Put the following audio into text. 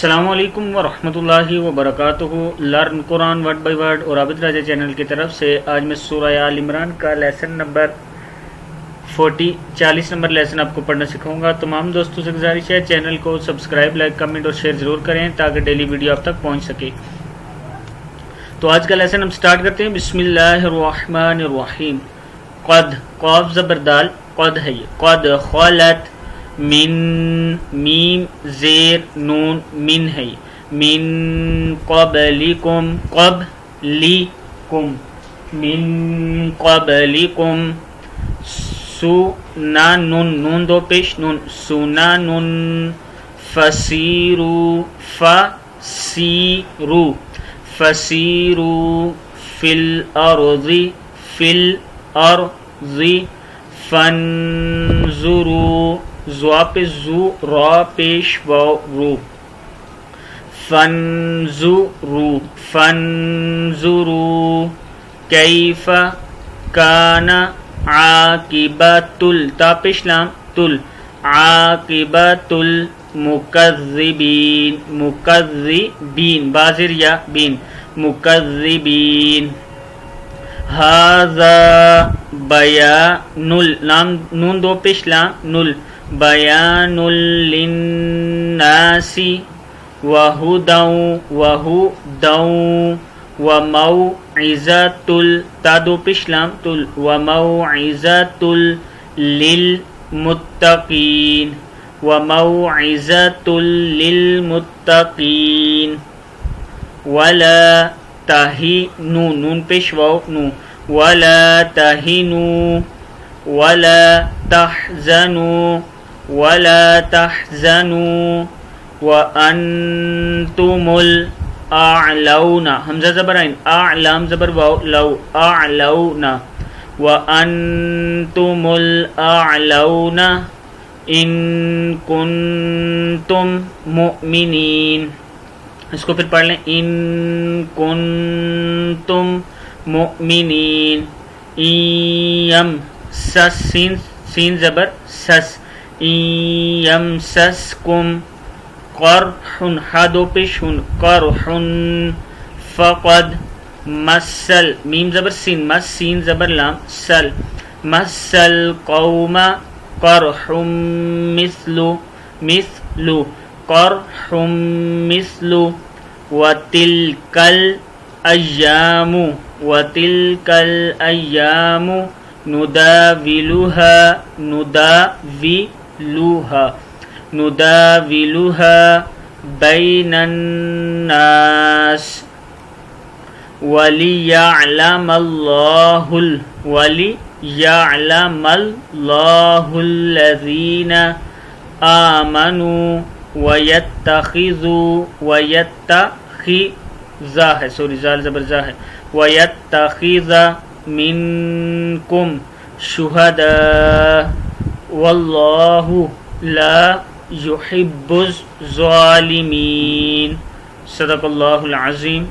السلام علیکم ورحمۃ اللہ وبرکاتہ۔ Learn Quran word by word اور عابد راجہ چینل کی طرف سے آج میں سورہ آل عمران کا لیسن نمبر 40 نمبر لیسن آپ کو پڑھنا سکھاؤں گا۔ تمام دوستوں سے گزارش ہے چینل کو سبسکرائب، لائک، کمنٹ اور شیئر ضرور کریں تاکہ ڈیلی ویڈیو آپ تک پہنچ سکے۔ تو آج کا لیسن ہم سٹارٹ کرتے ہیں۔ بسم اللہ الرحمن الرحیم۔ قد، قاف زبر دال، قد ہے یہ، قد خلت، من، میم زیر نون، من ہے، من قبلکم، قبلکم، من قبلکم، سنن، نون دو پیش نون، سنن، فسیرو، فسیرو، فسیرو فی الارض، فی الارض، فانظروا، زوا پہ زو، را پیش واو رو، فانظروا، فانظروا کیف کان عاقبۃ تا پیش لام تل، عاقبۃ المکذبین، مکذبین بازر یا بین، مکذبین۔ ھذا بیان، لام نون دو پیش لام نل، بیان للناس وہدی وموعظۃ، تا دو پیش لام تل، وموعظۃ للمتقین، وموعظۃ للمتقین۔ ولا تہنوا، نون پیش واو نو، ولا تہنوا ولا تحزنوا، ولا تحزنوا وانتم الاعلون، حمزہ زبر عین، اعلام زبر واو لو، اعلون، وانتم الاعلون ان کنتم مؤمنین۔ اس کو پھر پڑھ لیں، ان کنتم مؤمنین۔ یم سس، سین زبر سس، یمسسکم قرح، ہا دو پیش ہن، قرح فقد مسل، میم زبر سین، مس سین زبر لام سل، مسل قوم قرح مثل، مثل قرح مثل، وتلک الایام، وتلک الایام نداولها، نداولها، نداولها بین الناس ولیعلم اللہ، ولیعلم اللہ الذین آمنوا ویتخذوا، ویتخذ ہے، سوری زال زبر زا ہے، ویتخذ منکم شہداء واللہ لا يحب الظالمین۔ صدق اللہ العظیم۔